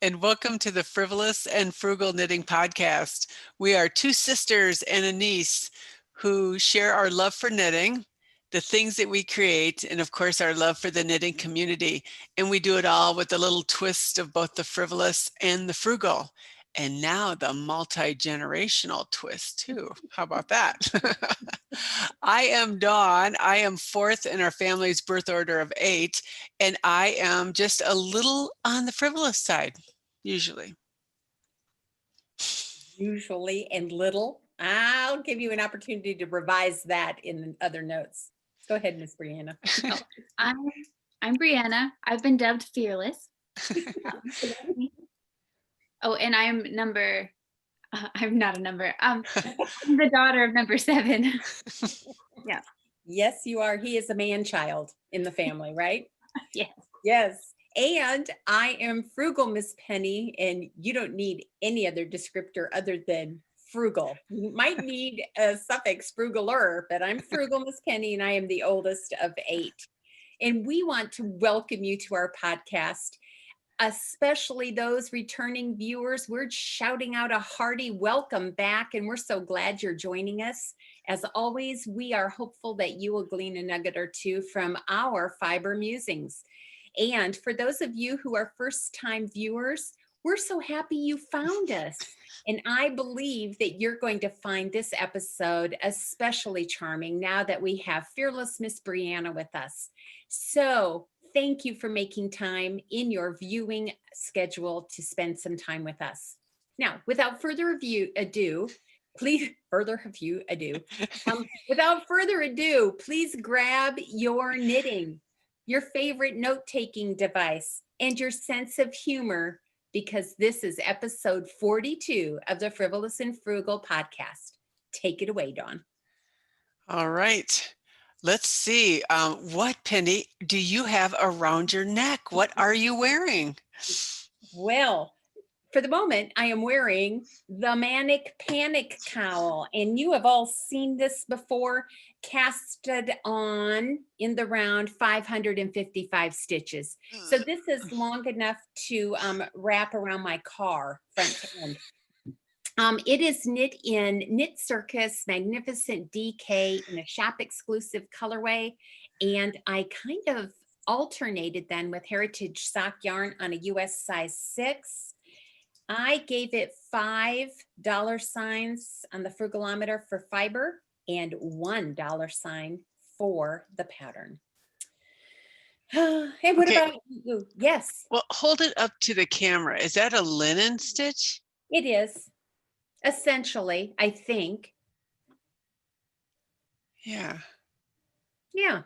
and welcome to the Frivolous and Frugal Knitting Podcast. We are two sisters and a niece who share our love for knitting, the things that we create, and of course our love for the knitting community. And we do it all with a little twist of both the frivolous and the frugal. And now the multi-generational twist too. How about that? I am Dawn. I am fourth in our family's birth order of 8, and I am just a little on the frivolous side, usually. Usually and little. I'll give you an opportunity to revise that in other notes. Go ahead, Ms. Brianna. I'm Brianna. I've been dubbed Fearless. Oh, and I'm not a number. I'm the daughter of number 7. Yeah. Yes, you are. He is a man child in the family, right? Yes. Yes. And I am Frugal MsPenny, and you don't need any other descriptor other than frugal. You might need a suffix frugaler, but I'm Frugal MsPenny, and I am the oldest of 8. And we want to welcome you to our podcast, especially those returning viewers. We're shouting out a hearty welcome back, and we're so glad you're joining us. As always, we are hopeful that you will glean a nugget or two from our fiber musings. And for those of you who are first-time viewers, we're so happy you found us. And I believe that you're going to find this episode especially charming now that we have Fearless Ms Brianna with us. So thank you for making time in your viewing schedule to spend some time with us. Now, without further ado, please grab your knitting, your favorite note-taking device, and your sense of humor, because this is episode 42 of the Frivolous and Frugal podcast. Take it away, Dawn. All right. Let's see. What, Penny, do you have around your neck? What are you wearing? Well, for the moment, I am wearing the Manic Panic cowl, and you have all seen this before, casted on in the round 555 stitches. So this is long enough to wrap around my car front to end. It is knit in Knit Circus Magnificent DK in a shop exclusive colorway, and I kind of alternated then with Heritage sock yarn on a US size 6. I gave it $5 signs on the frugalometer for fiber and $1 sign for the pattern. Hey, what about you? Yes. Well, hold it up to the camera. Is that a linen stitch? It is. Essentially, I think. Yeah. Yeah.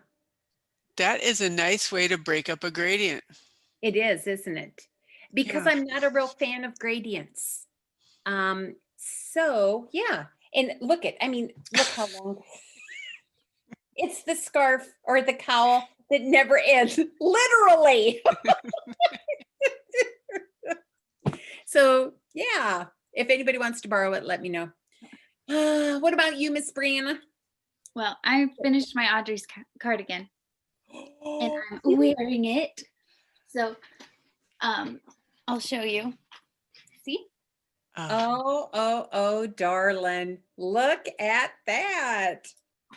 That is a nice way to break up a gradient. It is, isn't it? Because I'm not a real fan of gradients. So yeah. And look how long. It's the scarf or the cowl that never ends, literally. So yeah, if anybody wants to borrow it, let me know. What about you, Ms. Brianna? Well, I finished my Audrey's cardigan, and I'm wearing it. So, I'll show you. See? Oh, darling. Look at that.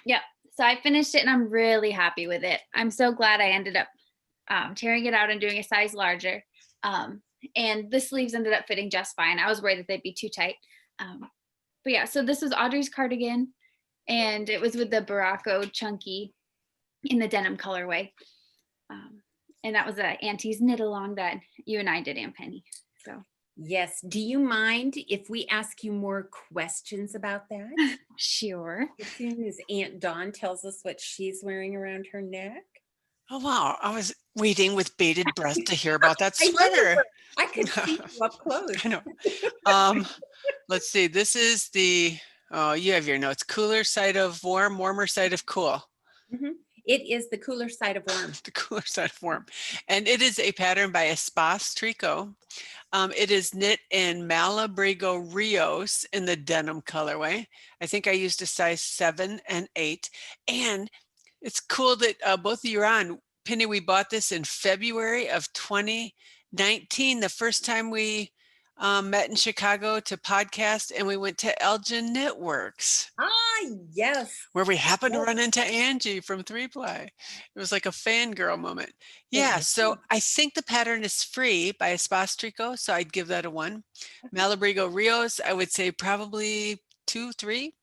Yeah. So I finished it and I'm really happy with it. I'm so glad I ended up tearing it out and doing a size larger. And the sleeves ended up fitting just fine. I was worried that they'd be too tight. But yeah, so this was Audrey's cardigan, and it was with the Baracco chunky in the denim colorway. And that was Auntie's knit along that you and I did, Aunt Penny. So yes. Do you mind if we ask you more questions about that? Sure. As soon as Aunt Dawn tells us what she's wearing around her neck. Oh, wow. I was waiting with bated breath to hear about that sweater. I could see you up close. I know. Let's see. This is the, you have your notes. Cooler side of warm, warmer side of cool. Mm-hmm. It is the cooler side of warm. The cooler side of warm. And it is a pattern by Espas Tricot. It is knit in Malabrigo Rios in the denim colorway. I think I used a size 7 and 8. And it's cool that both of you are on. Penny, we bought this in February of 20 19, the first time we met in Chicago to podcast, and we went to Elgin Knitworks. Yes. Where we happened to Yes. run into Angie from 3-Ply. It was like a fangirl moment. Yeah, so I think the pattern is Free by Espostrico, so I'd give that a 1. Malabrigo Rios, I would say probably 2, 3.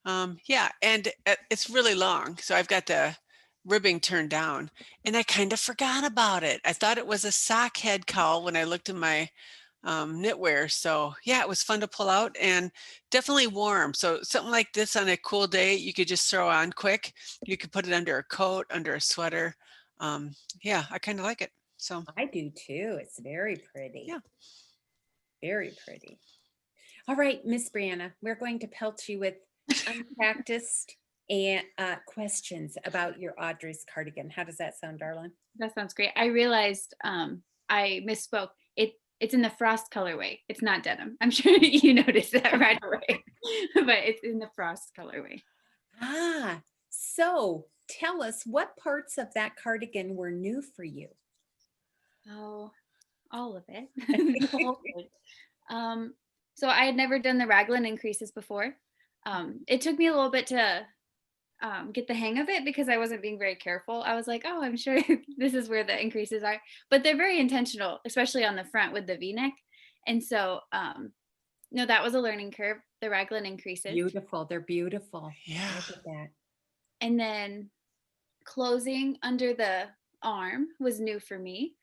Yeah, and it's really long, so I've got the ribbing turned down, and I kind of forgot about it. I thought it was a sock head cowl when I looked in my knitwear. So yeah, it was fun to pull out and definitely warm. So something like this on a cool day, you could just throw on quick. You could put it under a coat, under a sweater. Yeah, I kind of like it. So I do too. It's very pretty. Yeah. Very pretty. All right, Miss Brianna, we're going to pelt you with unpracticed and questions about your Audrey's cardigan. How does that sound, darling? That sounds great. I realized I misspoke. It's in the frost colorway. It's not denim. I'm sure you noticed that right away, but it's in the frost colorway. So tell us, what parts of that cardigan were new for you? Oh, all of it. So I had never done the raglan increases before. It took me a little bit to get the hang of it because I wasn't being very careful. I was like, oh, I'm sure this is where the increases are, but they're very intentional, especially on the front with the V-neck. And so, no, that was a learning curve, the raglan increases. Beautiful. They're beautiful. Yeah. Look at that. And then closing under the arm was new for me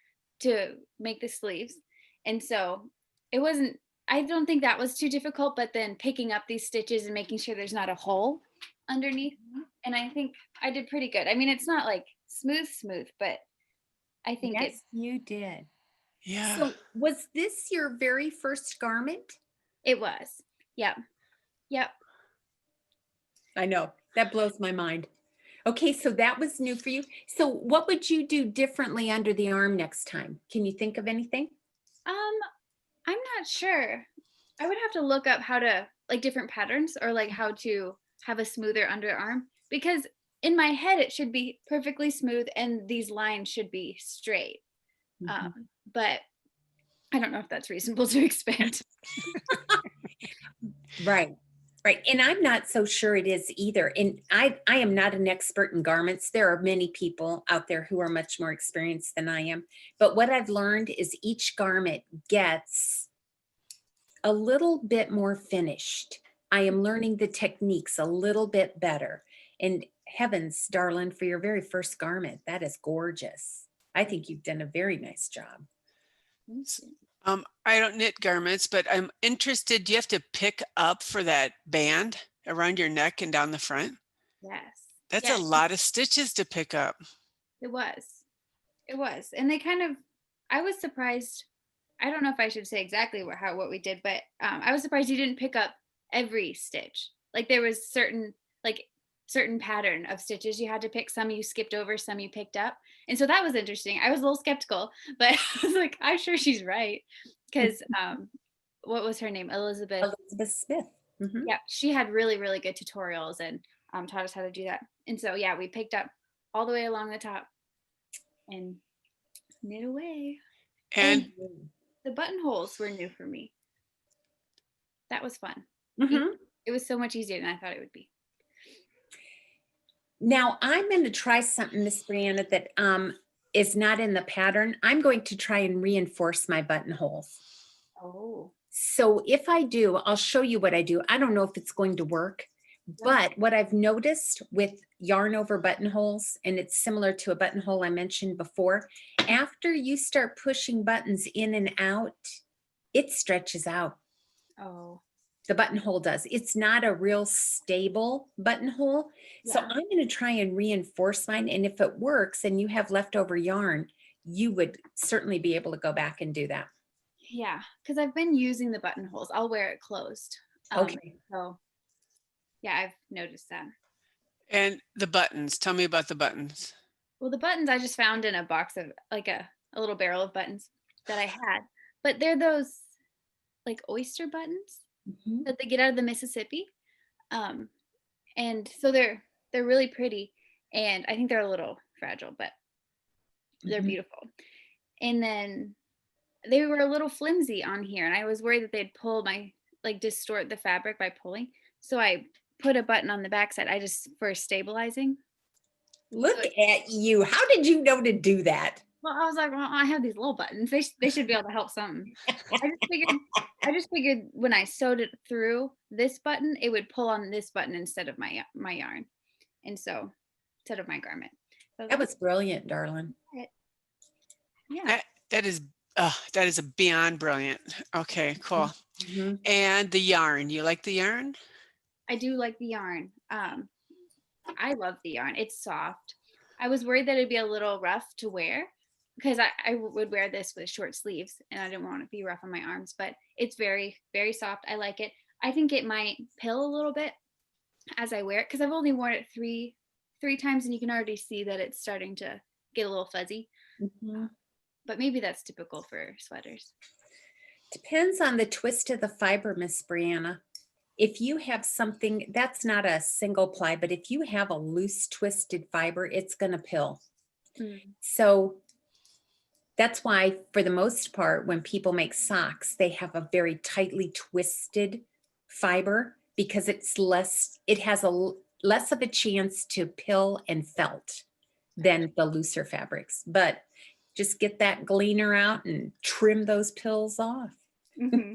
to make the sleeves. And so I don't think that was too difficult, but then picking up these stitches and making sure there's not a hole underneath. And I think I did pretty good. I mean, it's not like smooth, but I think you did. Yeah. So was this your very first garment? It was. Yep. I know. That blows my mind. Okay, so that was new for you. So what would you do differently under the arm next time? Can you think of anything? I'm not sure. I would have to look up how to like different patterns or like how to have a smoother underarm, because in my head it should be perfectly smooth and these lines should be straight. But I don't know if that's reasonable to expect. Right. And I'm not so sure it is either. And I am not an expert in garments. There are many people out there who are much more experienced than I am. But what I've learned is each garment gets a little bit more finished. I am learning the techniques a little bit better. And heavens, darling, for your very first garment, that is gorgeous. I think you've done a very nice job. I don't knit garments, but I'm interested. Do you have to pick up for that band around your neck and down the front? Yes. That's a lot of stitches to pick up. It was. And they I was surprised. I don't know if I should say exactly what we did, but I was surprised you didn't pick up every stitch. Like there was certain pattern of stitches you had to pick. Some you skipped over, some you picked up. And so that was interesting. I was a little skeptical, but I was like, I'm sure she's right. Because what was her name? Elizabeth Smith. Mm-hmm. Yeah, she had really, really good tutorials and taught us how to do that. And so, yeah, we picked up all the way along the top and knit away. And the buttonholes were new for me. That was fun. Mm-hmm. It was so much easier than I thought it would be. Now I'm going to try something, Miss Brianna, that is not in the pattern. I'm going to try and reinforce my buttonholes. Oh. So if I do, I'll show you what I do. I don't know if it's going to work, but what I've noticed with yarn over buttonholes, and it's similar to a buttonhole I mentioned before, after you start pushing buttons in and out, it stretches out. Oh. The buttonhole does. It's not a real stable buttonhole. Yeah. So I'm going to try and reinforce mine. And if it works and you have leftover yarn, you would certainly be able to go back and do that. Yeah, because I've been using the buttonholes. I'll wear it closed. Okay. So yeah, I've noticed that. And the buttons, tell me about the buttons. Well, the buttons I just found in a box of like a little barrel of buttons that I had, but they're those like oyster buttons. Mm-hmm. That they get out of the Mississippi, and so they're really pretty, and I think they're a little fragile, but they're beautiful. And then they were a little flimsy on here, and I was worried that they'd distort the fabric by pulling. So I put a button on the backside. For stabilizing. Look at you. How did you know to do that? Well, I was like, well, I have these little buttons. They should be able to help something. I just figured when I sewed it through this button, it would pull on this button instead of my yarn, and so instead of my garment. So That was brilliant, darling. Yeah. That is a beyond brilliant. Okay, cool. Mm-hmm. And the yarn. You like the yarn? I do like the yarn. I love the yarn. It's soft. I was worried that it'd be a little rough to wear because I would wear this with short sleeves and I didn't want it to be rough on my arms, but it's very, very soft. I like it. I think it might pill a little bit as I wear it because I've only worn it three times and you can already see that it's starting to get a little fuzzy. Mm-hmm. But maybe that's typical for sweaters. Depends on the twist of the fiber, Miss Brianna. If you have something that's not a single ply, but if you have a loose twisted fiber, it's going to pill. So that's why, for the most part, when people make socks, they have a very tightly twisted fiber because it has less of a chance to pill and felt than the looser fabrics. But just get that gleaner out and trim those pills off. Mm-hmm.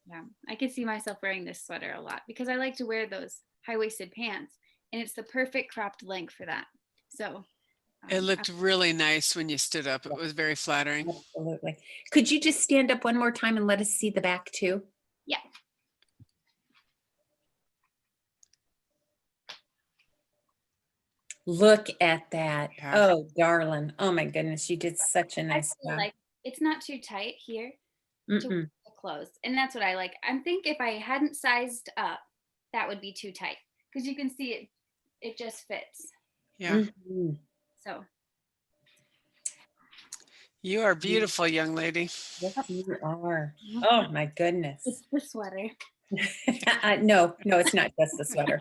Yeah, I could see myself wearing this sweater a lot because I like to wear those high-waisted pants, and it's the perfect cropped length for that. So it looked really nice when you stood up. It was very flattering. Absolutely. Could you just stand up one more time and let us see the back too? Yeah. Look at that. Yeah. Oh, darling. Oh my goodness. You did such a nice job. Like it's not too tight here Mm-mm. to close. And that's what I like. I think if I hadn't sized up, that would be too tight because you can see it just fits. Yeah. Mm-hmm. So you are beautiful, young lady. Yes, you are. Oh my goodness. It's the sweater. No, it's not just the sweater.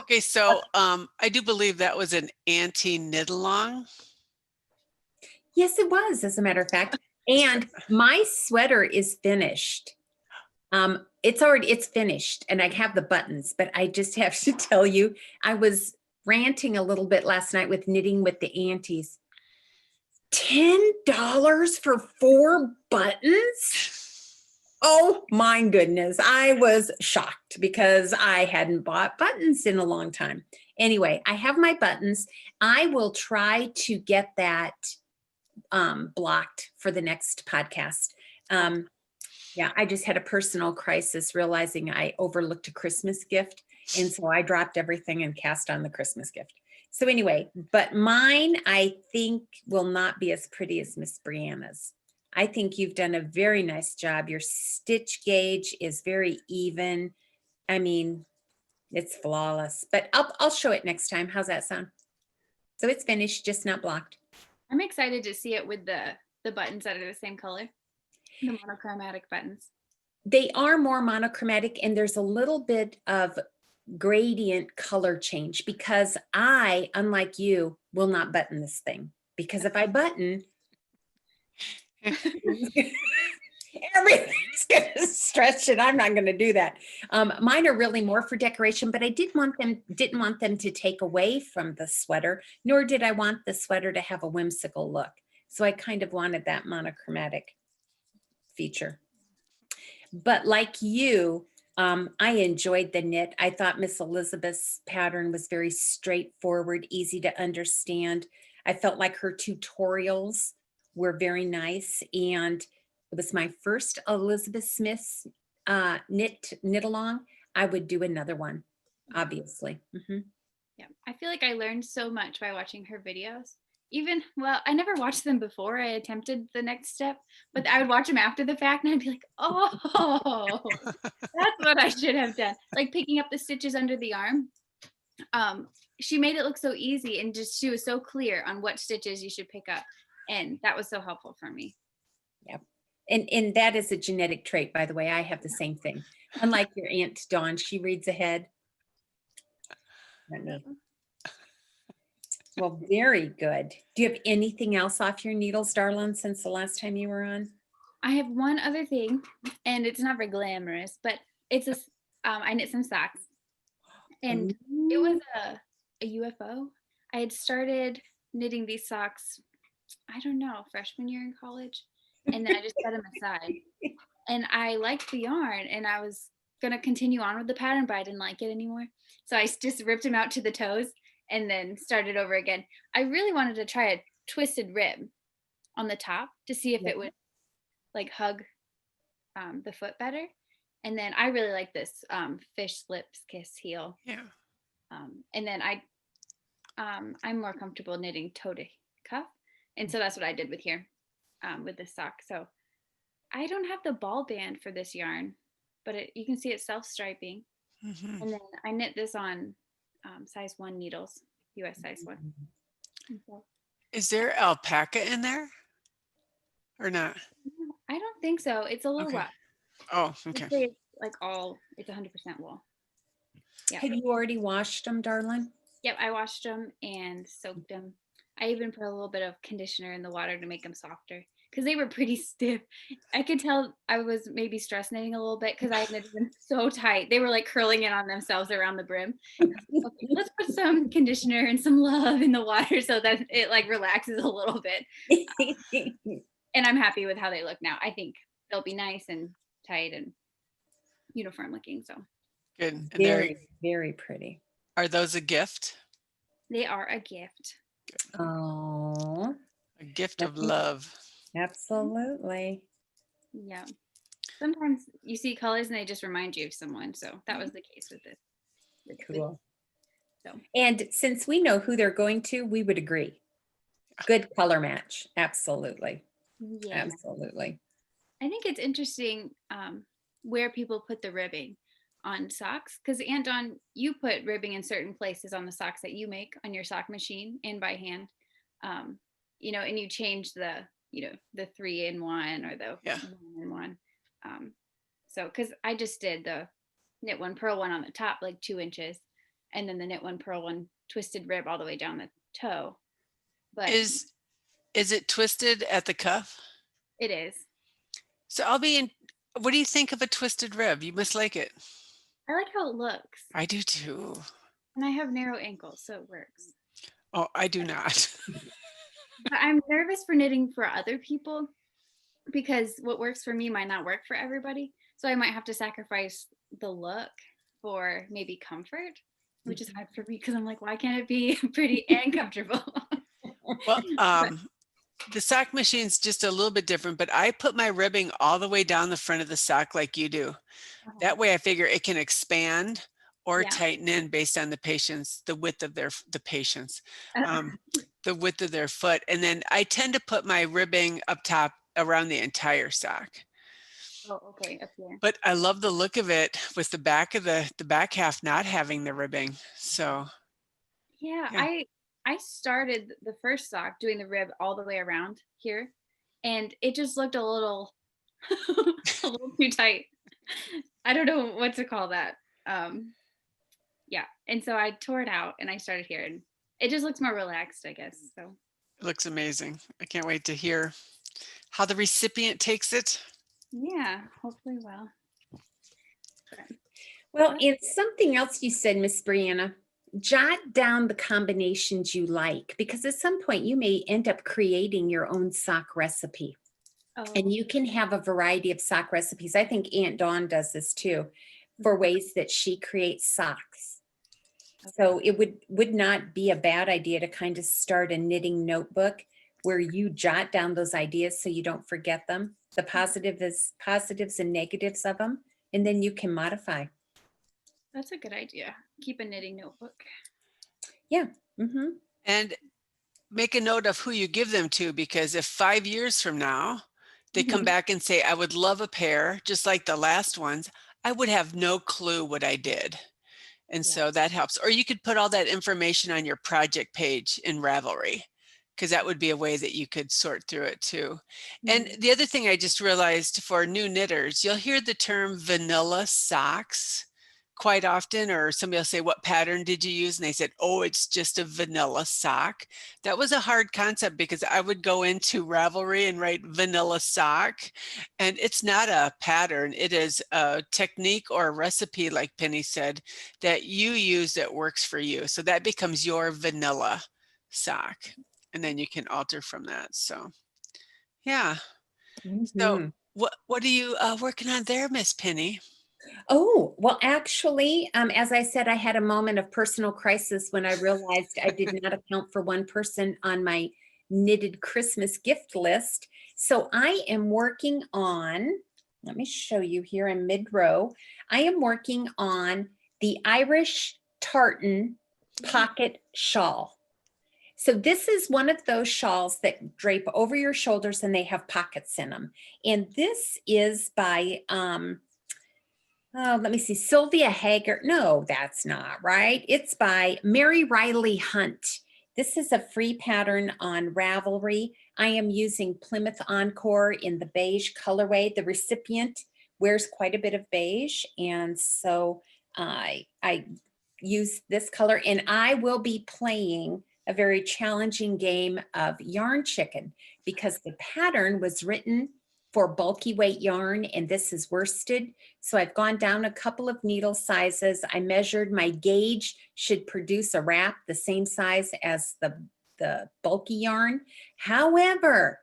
Okay, so I do believe that was an auntie knit along. Yes, it was, as a matter of fact. And my sweater is finished. It's finished and I have the buttons, but I just have to tell you, I was ranting a little bit last night with knitting with the aunties. $10 for 4 buttons? Oh my goodness. I was shocked because I hadn't bought buttons in a long time. Anyway, I have my buttons. I will try to get that blocked for the next podcast. Yeah, I just had a personal crisis realizing I overlooked a Christmas gift. And so I dropped everything and cast on the Christmas gift. So anyway, but mine, I think, will not be as pretty as Miss Brianna's. I think you've done a very nice job. Your stitch gauge is very even. I mean, it's flawless, but I'll show it next time. How's that sound? So it's finished, just not blocked. I'm excited to see it with the buttons that are the same color, the monochromatic buttons. They are more monochromatic and there's a little bit of gradient color change because I, unlike you, will not button this thing because if I button, everything's gonna stretch and I'm not gonna do that. Mine are really more for decoration, but I didn't want them to take away from the sweater, nor did I want the sweater to have a whimsical look. So I kind of wanted that monochromatic feature. But like you, I enjoyed the knit. I thought Miss Elizabeth's pattern was very straightforward, easy to understand. I felt like her tutorials were very nice, and it was my first Elizabeth Smith's knit along. I would do another one, obviously. Mm-hmm. Yeah, I feel like I learned so much by watching her videos. I never watched them before I attempted the next step, but I would watch them after the fact and I'd be like, oh, that's what I should have done. Like picking up the stitches under the arm. She made it look so easy and she was so clear on what stitches you should pick up. And that was so helpful for me. Yep. And that is a genetic trait, by the way. I have the same thing. Unlike your Aunt Dawn, she reads ahead. Not me. Well, very good. Do you have anything else off your needles, darling, since the last time you were on? I have one other thing, and it's not very glamorous, but it's I knit some socks, and it was a UFO. I had started knitting these socks, I don't know, freshman year in college, and then I just set them aside. And I liked the yarn, and I was gonna continue on with the pattern, but I didn't like it anymore. So I just ripped them out to the toes and then started over again. I really wanted to try a twisted rib on the top to see if it would like hug the foot better. And then I really like this fish lips kiss heel. Yeah. And then I'm more comfortable knitting toe to cuff. And so that's what I did with here with this sock. So I don't have the ball band for this yarn, but you can see it's self-striping. Mm-hmm. And then I knit this on size 1 needles, US size 1. So, Is there alpaca in there or not? I don't think so. It's a little rough. Oh, okay. It's like it's 100% wool. Yeah. Have you already washed them, darling? Yep, I washed them and soaked them. I even put a little bit of conditioner in the water to make them softer because they were pretty stiff. I could tell I was maybe stress knitting a little bit because I knitted them so tight. They were like curling in on themselves around the brim. Okay, let's put some conditioner and some love in the water so that it like relaxes a little bit. And I'm happy with how they look now. I think they'll be nice and tight and uniform looking. So Good. And Very, very pretty. are those a gift? they are a gift. Oh, A gift of love. absolutely. Yeah. Sometimes you see colors and they just remind you of someone. So that was the case with this. Cool. So. And since we know who they're going to, we would agree. Good color match. Absolutely. Yeah. Absolutely. I think it's interesting where people put the ribbing on socks because Aunt Dawn, you put ribbing in certain places on the socks that you make on your sock machine and by hand, you know, and you change the 3-in-1 or the 1-in-1. So because I just did the knit one purl one on the top like 2 inches, and then the knit one purl one twisted rib all the way down the toe. But Is it twisted at the cuff? it is. So what do you think of a twisted rib? You must like it. I like how it looks. I do too. And I have narrow ankles, so it works. Oh, I do not. But I'm nervous for knitting for other people because what works for me might not work for everybody. So I might have to sacrifice the look for maybe comfort, which is hard for me because I'm like, why can't it be pretty and comfortable? Well, the sock machine's just a little bit different, but I put my ribbing all the way down the front of the sock like you do. That way I figure it can expand or tighten in based on the width of the width of their foot. And then I tend to put my ribbing up top around the entire sock. Oh, okay, up here. But I love the look of it with the back of the back half not having the ribbing. So yeah. I started the first sock doing the rib all the way around here, and it just looked a little too tight. I don't know what to call that. Yeah, and so I tore it out and I started here, and it just looks more relaxed, I guess. So it looks amazing. I can't wait to hear how the recipient takes it. Yeah, hopefully well. Well, it's something else you said, Ms. Brianna. Jot down the combinations you like, because at some point you may end up creating your own sock recipe. And you can have a variety of sock recipes. I think Aunt Dawn does this too, for ways that she creates socks. So it would not be a bad idea to kind of start a knitting notebook where you jot down those ideas so you don't forget them, the positives and negatives of them, and then you can modify. That's a good idea. Keep a knitting notebook. Yeah. Mm-hmm. And make a note of who you give them to, because if 5 years from now they come back and say, I would love a pair, just like the last ones, I would have no clue what I did. And so that helps. Or you could put all that information on your project page in Ravelry, because that would be a way that you could sort through it too. And the other thing I just realized for new knitters, you'll hear the term vanilla socks quite often, or somebody will say, what pattern did you use? And they said, oh, it's just a vanilla sock. That was a hard concept because I would go into Ravelry and write vanilla sock, and it's not a pattern. It is a technique or a recipe, like Penny said, that you use that works for you. So that becomes your vanilla sock, and then you can alter from that. So yeah. So what are you working on there, Miss Penny? Oh, well, actually, as I said, I had a moment of personal crisis when I realized I did not account for one person on my knitted Christmas gift list. So I am working on, let me show you here in mid-row. I am working on the Irish tartan pocket shawl. So this is one of those shawls that drape over your shoulders and they have pockets in them. And this is by, let me see, Sylvia Haggard. No, that's not right. It's by Mary Riley Hunt. This is a free pattern on Ravelry. I am using Plymouth Encore in the beige colorway. The recipient wears quite a bit of beige, and so I use this color, and I will be playing a very challenging game of yarn chicken because the pattern was written for bulky weight yarn, and this is worsted. So I've gone down a couple of needle sizes. I measured my gauge should produce a wrap the same size as the bulky yarn. However,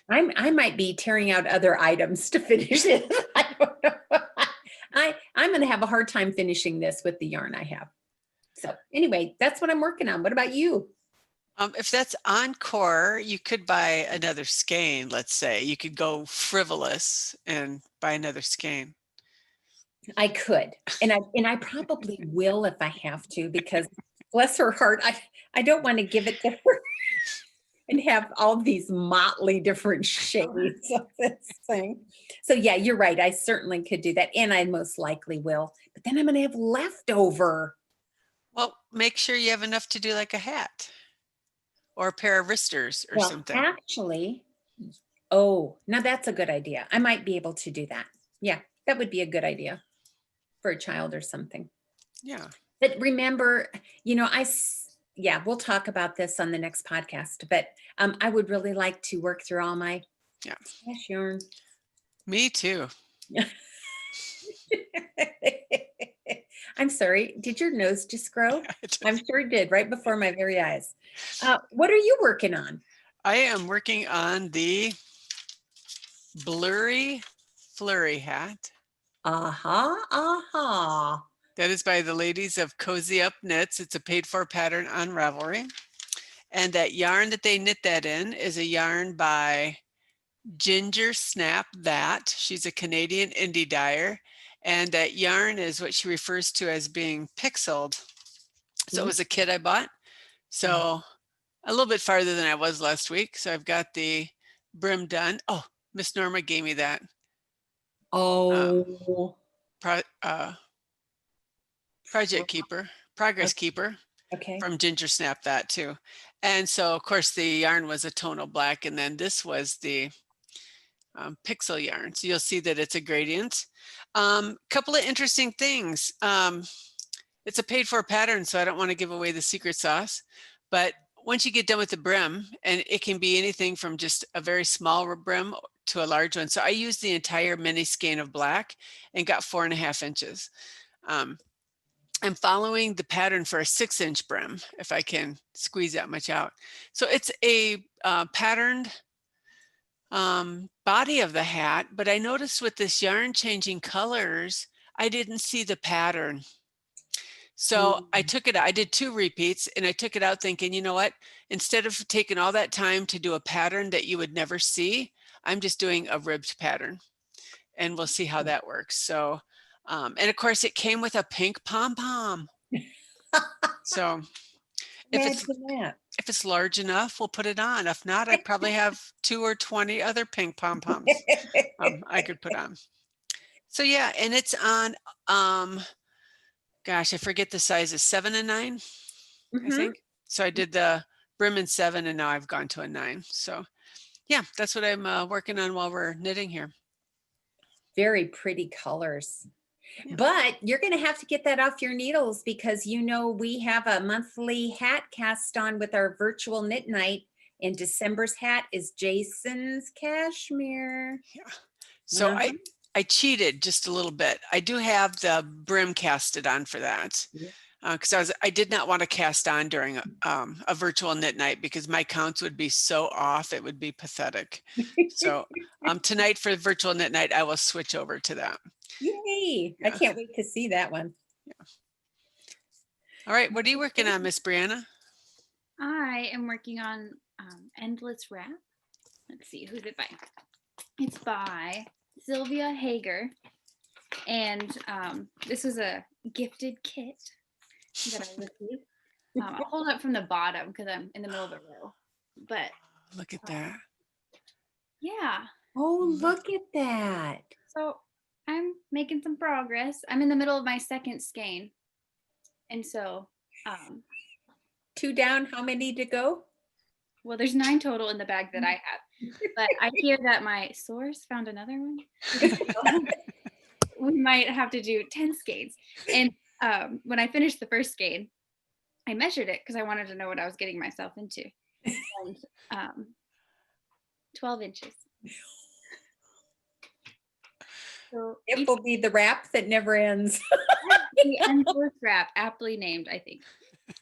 I might be tearing out other items to finish it. I don't know. I'm going to have a hard time finishing this with the yarn I have. So anyway, that's what I'm working on. What about you? If that's Encore, you could buy another skein, let's say. You could go Frivolous and buy another skein. I could. And I probably will if I have to, because bless her heart, I don't want to give it to her and have all these motley different shades of this thing. So yeah, you're right. I certainly could do that. And I most likely will. But then I'm going to have leftover. Well, make sure you have enough to do like a hat or a pair of wristers or something. Actually, oh, now that's a good idea. I might be able to do that. Yeah, that would be a good idea for a child or something. Yeah. But remember, we'll talk about this on the next podcast, but I would really like to work through all my stash yarn. Me too. I'm sorry. Did your nose just grow? I'm sure it did, right before my very eyes. What are you working on? I am working on the blurry flurry hat. That is by the ladies of Cozy Up Knits. It's a paid for pattern on Ravelry. And that yarn that they knit that in is a yarn by Ginger Snap That. She's a Canadian indie dyer. And that yarn is what she refers to as being pixeled. So it was a kit I bought. So a little bit farther than I was last week. So I've got the brim done. Oh, Miss Norma gave me that. Progress Keeper. Okay. From Ginger Snap That too. And so of course the yarn was a tonal black, and then this was the pixel yarn. So you'll see that it's a gradient. Couple of interesting things. It's a paid for pattern, so I don't want to give away the secret sauce, but once you get done with the brim, and it can be anything from just a very small brim to a large one. So I used the entire mini skein of black and got 4.5 inches. I'm following the pattern for a 6-inch brim, if I can squeeze that much out. So it's a patterned body of the hat, but I noticed with this yarn changing colors, I didn't see the pattern. So I took it, I did 2 repeats, and I took it out thinking, you know what, instead of taking all that time to do a pattern that you would never see, I'm just doing a ribbed pattern, and we'll see how that works. So, and of course it came with a pink pom-pom. So if it's large enough, we'll put it on. If not, I probably have 2 or 20 other pink pom-poms I could put on. So yeah, and it's on, gosh, I forget the sizes, 7 and 9, I think. So I did the brim in 7, and now I've gone to a 9. So yeah, that's what I'm working on while we're knitting here. Very pretty colors. Yeah. But you're going to have to get that off your needles because we have a monthly hat cast on with our virtual knit night. And December's hat is Jason's cashmere. Yeah. So I cheated just a little bit. I do have the brim casted on for that. Because I did not want to cast on during a virtual knit night because my counts would be so off, it would be pathetic. So tonight for the virtual knit night, I will switch over to that. Yay! Yeah. I can't wait to see that one. Yeah. All right, what are you working on, Miss Brianna? I am working on Endless Wrap. Let's see, who's it by? It's by Sylvia Hager, and this was a gifted kit that I received. I'll hold up from the bottom because I'm in the middle of the row. But look at that. Yeah. Oh, look at that. So I'm making some progress. I'm in the middle of my second skein. And so 2 down, how many to go? Well, there's 9 total in the bag that I have. But I hear that my source found another one. We might have to do 10 skeins. And when I finished the first skein, I measured it because I wanted to know what I was getting myself into. And 12 inches. So it will be the wrap that never ends. The endless wrap, aptly named, I think.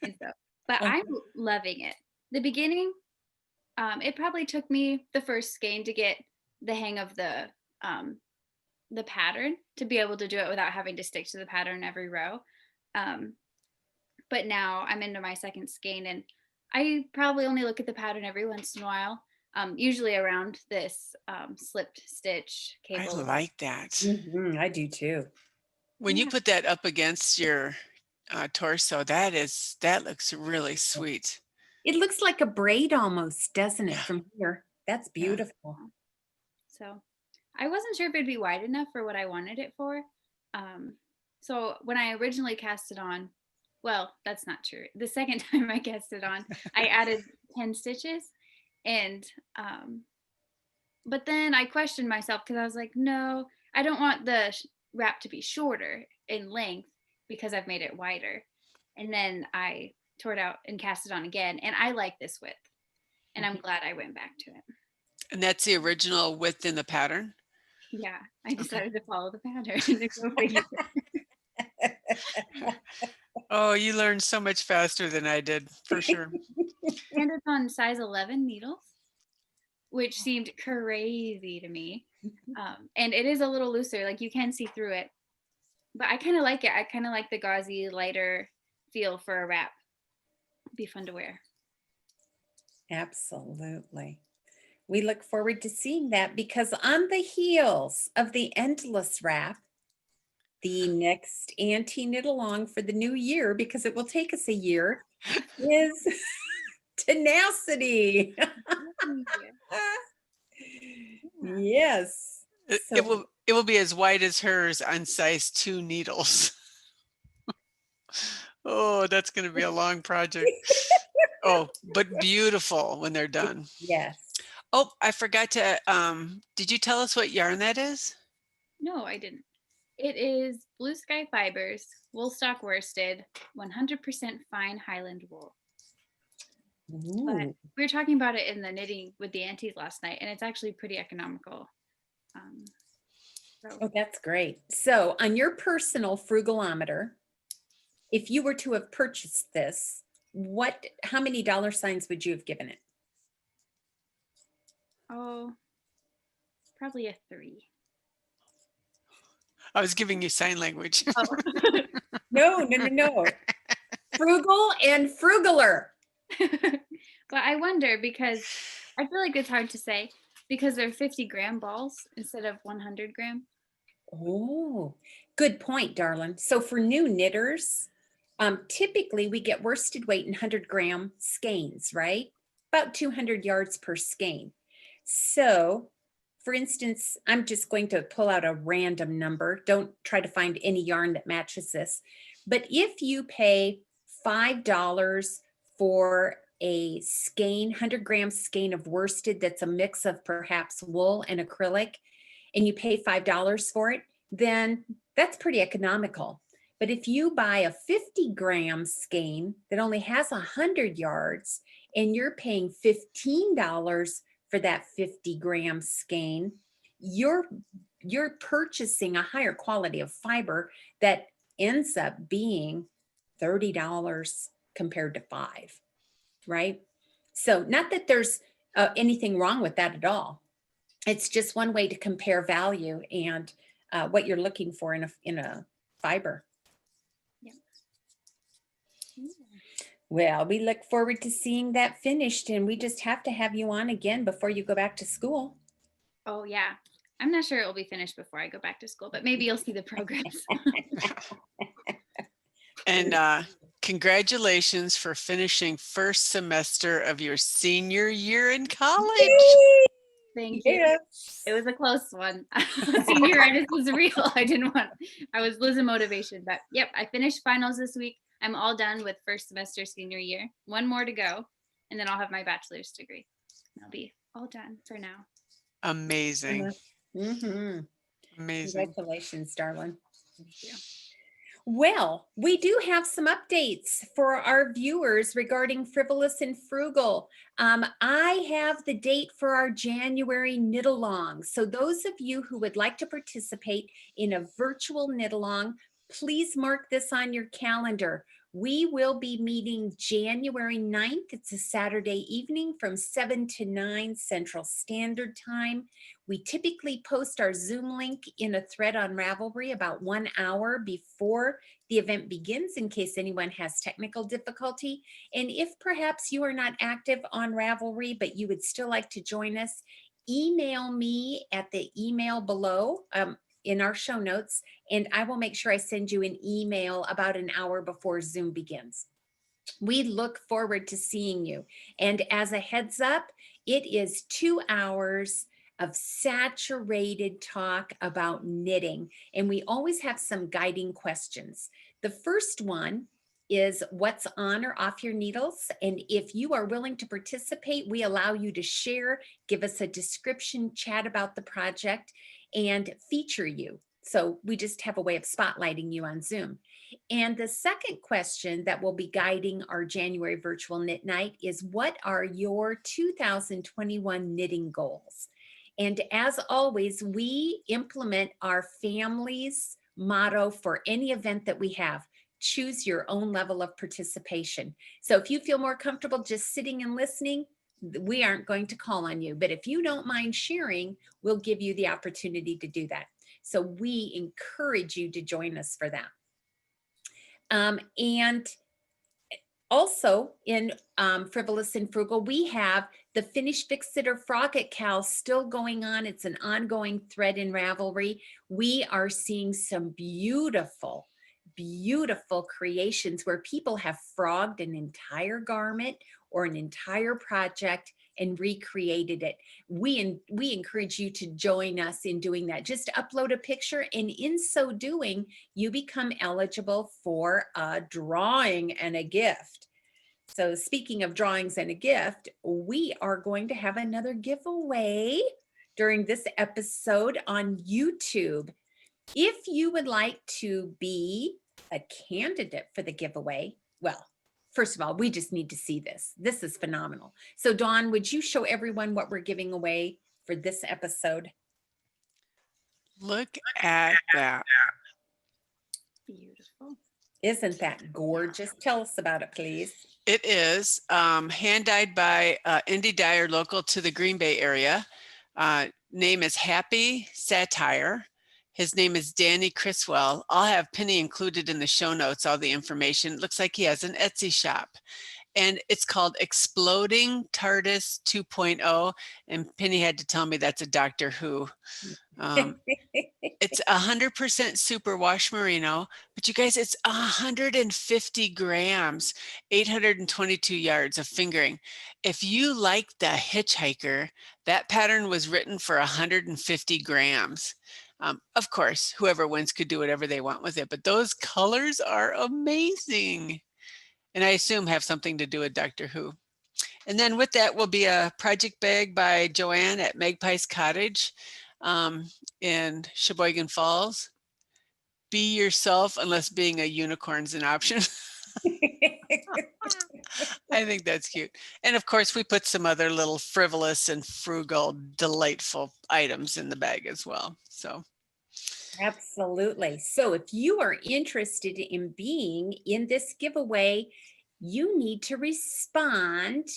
And so, but I'm loving it. The beginning, it probably took me the first skein to get the hang of the pattern, to be able to do it without having to stick to the pattern every row. But now I'm into my second skein, and I probably only look at the pattern every once in a while, usually around this slipped stitch cable. I like that. Mm-hmm, I do too. When you put that up against your torso, that looks really sweet. It looks like a braid almost, doesn't it, from here? That's beautiful. Yeah. So I wasn't sure if it'd be wide enough for what I wanted it for. So when I originally cast it on, well, that's not true. The second time I cast it on, I added 10 stitches. And, but then I questioned myself because I was like, no, I don't want the wrap to be shorter in length because I've made it wider. And then I tore it out and cast it on again. And I like this width. And I'm glad I went back to it. And that's the original width in the pattern? Yeah, I decided to follow the pattern. Oh, you learned so much faster than I did, for sure. And it's on size 11 needles, which seemed crazy to me. And it is a little looser, like you can see through it. But I kind of like it. I kind of like the gauzy, lighter feel for a wrap. It'd be fun to wear. Absolutely. We look forward to seeing that because on the heels of the endless wrap, the next anti-knit along for the new year, because it will take us a year, is tenacity. Yes. It will be as wide as hers on size 2 needles. Oh, that's going to be a long project. Oh, but beautiful when they're done. Yes. Oh, I forgot to, did you tell us what yarn that is? No, I didn't. It is Blue Sky Fibers, woolstock worsted, 100% fine Highland wool. Ooh. But we were talking about it in the knitting with the aunties last night, and it's actually pretty economical. Oh, that's great. So on your personal frugalometer, if you were to have purchased this, how many dollar signs would you have given it? Oh, probably a 3. I was giving you sign language. Oh. No. Frugal and frugaler. But I wonder, because I feel like it's hard to say because they're 50-gram balls instead of 100-gram. Oh, good point, darling. So for new knitters, typically we get worsted weight in 100-gram skeins, right? About 200 yards per skein. So for instance, I'm just going to pull out a random number. Don't try to find any yarn that matches this. But if you pay $5 for a skein, 100-gram skein of worsted that's a mix of perhaps wool and acrylic, and you pay $5 for it, then that's pretty economical. But if you buy a 50-gram skein that only has 100 yards and you're paying $15 for that 50-gram skein, you're purchasing a higher quality of fiber that ends up being $30 compared to $5, right? So not that there's anything wrong with that at all. It's just one way to compare value and what you're looking for in a fiber. Yeah. Well, we look forward to seeing that finished, and we just have to have you on again before you go back to school. Oh yeah. I'm not sure it will be finished before I go back to school, but maybe you'll see the progress. And congratulations for finishing first semester of your senior year in college. Thank you. It was a close one. Senioritis was real. I was losing motivation, but yep, I finished finals this week. I'm all done with first semester senior year. One more to go, and then I'll have my bachelor's degree. I'll be all done for now. Amazing. Mm-hmm. Amazing. Congratulations, darling. Thank you. Well, we do have some updates for our viewers regarding Frivolous and Frugal. I have the date for our January knit along. So those of you who would like to participate in a virtual knit along, please mark this on your calendar. We will be meeting January 9th. It's a Saturday evening from 7 to 9 Central Standard Time. We typically post our Zoom link in a thread on Ravelry about 1 hour before the event begins in case anyone has technical difficulty. And if perhaps you are not active on Ravelry, but you would still like to join us, email me at the email below in our show notes, and I will make sure I send you an email about an hour before Zoom begins. We look forward to seeing you. And as a heads up, it is 2 hours of saturated talk about knitting. And we always have some guiding questions. The first one is what's on or off your needles. And if you are willing to participate, we allow you to share, give us a description, chat about the project, and feature you. So we just have a way of spotlighting you on Zoom. And the second question that will be guiding our January virtual knit night is, what are your 2021 knitting goals? And as always, we implement our family's motto for any event that we have: choose your own level of participation. So if you feel more comfortable just sitting and listening, we aren't going to call on you. But if you don't mind sharing, we'll give you the opportunity to do that. So we encourage you to join us for that. And also in Frivolous and Frugal, we have the FinishFixorFrogItKAL still going on. It's an ongoing thread in Ravelry. We are seeing some beautiful, beautiful creations where people have frogged an entire garment or an entire project and recreated it. We encourage you to join us in doing that. Just upload a picture, and in so doing, you become eligible for a drawing and a gift. So speaking of drawings and a gift, we are going to have another giveaway during this episode on YouTube. If you would like to be a candidate for the giveaway, well, first of all, we just need to see this. This is phenomenal. So Dawn, would you show everyone what we're giving away for this episode? Look at that. Beautiful. Isn't that gorgeous? Tell us about it, please. It is hand dyed by indie dyer local to the Green Bay area. Name is Happy Satire. His name is Danny Criswell. I'll have Penny included in the show notes, all the information. It looks like he has an Etsy shop. And it's called Exploding TARDIS 2.0. And Penny had to tell me that's a Doctor Who. It's 100% superwash merino, but you guys, it's 150 grams, 822 yards of fingering. If you like The Hitchhiker, that pattern was written for 150 grams. Of course, whoever wins could do whatever they want with it, but those colors are amazing. And I assume have something to do with Doctor Who. And then with that will be a project bag by Joanne at Magpie's Cottage. in Sheboygan Falls. Be yourself unless being a unicorn's an option. I think that's cute. And of course, we put some other little frivolous and frugal, delightful items in the bag as well. So Absolutely. So if you are interested in being in this giveaway, you need to respond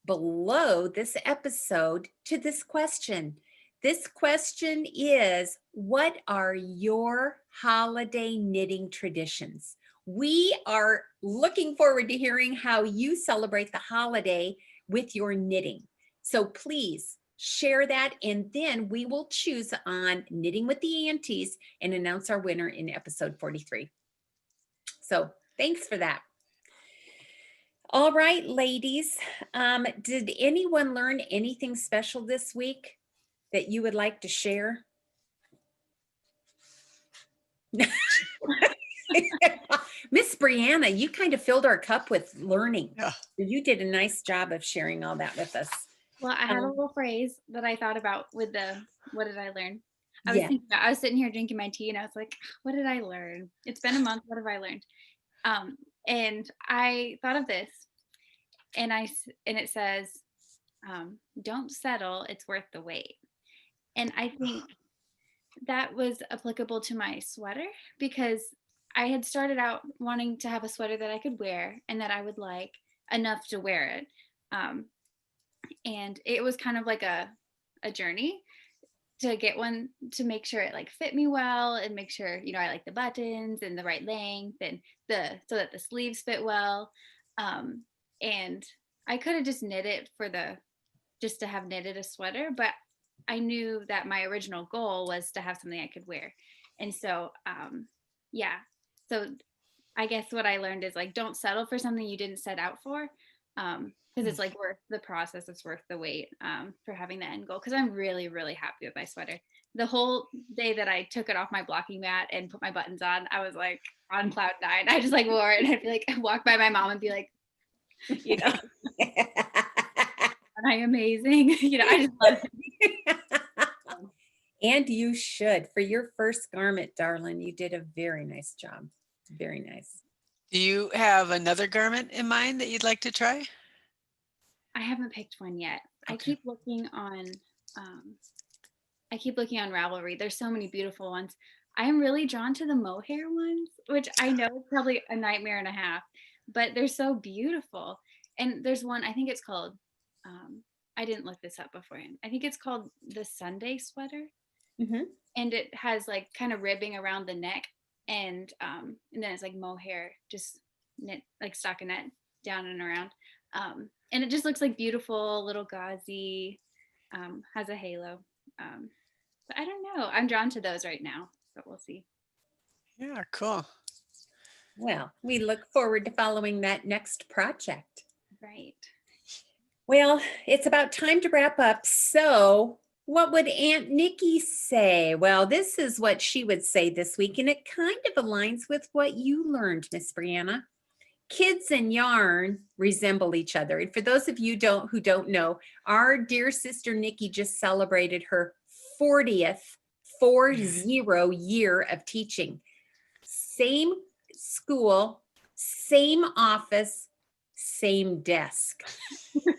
below this episode to this question. This question is, what are your holiday knitting traditions? We are looking forward to hearing how you celebrate the holiday with your knitting. So please share that, and then we will choose on Knitting with the Aunties and announce our winner in episode 43. So thanks for that. All right, ladies. Did anyone learn anything special this week that you would like to share? Miss Brianna, you kind of filled our cup with learning. yeah. You did a nice job of sharing all that with us. Well, I had a little phrase that I thought about with the, what did I learn? Yeah. I was sitting here drinking my tea and I was like, what did I learn? It's been a month. What have I learned? And I thought of this, and it says, don't settle. It's worth the wait. And I think that was applicable to my sweater, because I had started out wanting to have a sweater that I could wear and that I would like enough to wear it. And it was kind of like a journey to get one, to make sure it like fit me well, and make sure, you know, I like the buttons and the right length, and so that the sleeves fit well. And I could have just knit it just to have knitted a sweater, but I knew that my original goal was to have something I could wear. And so, yeah. So I guess what I learned is, like, don't settle for something you didn't set out for. Because it's like worth the process, it's worth the wait, for having the end goal. Because I'm really, really happy with my sweater. The whole day that I took it off my blocking mat and put my buttons on, I was like on cloud 9. I just like wore it, and I'd be like, walk by my mom and be like, you know, aren't I amazing? You know, I just love it. And you should. For your first garment, darling, you did a very nice job. Very nice. Do you have another garment in mind that you'd like to try? I haven't picked one yet. Okay. I keep looking on Ravelry. There's so many beautiful ones. I'm really drawn to the mohair ones, which I know is probably a nightmare and a half, but they're so beautiful. And there's one, I think it's called, I didn't look this up beforehand. I think it's called the Sunday sweater. Mm-hmm. And it has like kind of ribbing around the neck, and then it's like mohair, just knit, like stockinette down and around. And it just looks like beautiful, little gauzy, has a halo. But I don't know. I'm drawn to those right now, but we'll see. Yeah, cool. Well, we look forward to following that next project. Right. Well, it's about time to wrap up. So what would Aunt Nikki say? Well, this is what she would say this week, and it kind of aligns with what you learned, Miss Brianna. Kids and yarn resemble each other. And for those of you who don't know, our dear sister Nikki just celebrated her 40th 40 year of teaching. Same school, same office, same desk.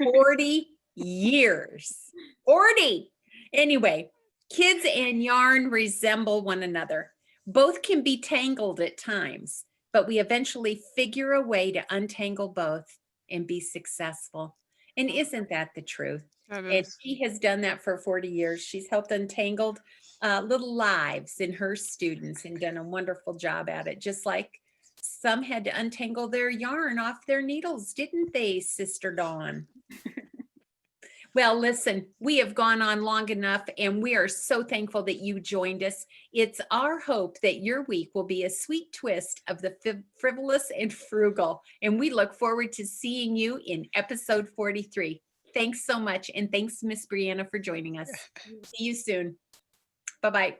40 years. 40. Anyway, kids and yarn resemble one another. Both can be tangled at times, but we eventually figure a way to untangle both and be successful. And isn't that the truth? And she has done that for 40 years. She's helped untangle little lives in her students and done a wonderful job at it. Just like some had to untangle their yarn off their needles, didn't they, Sister Dawn? Well, listen, we have gone on long enough, and we are so thankful that you joined us. It's our hope that your week will be a sweet twist of the frivolous and frugal, and we look forward to seeing you in episode 43. Thanks so much, and thanks, Miss Brianna, for joining us. See you soon. Bye-bye.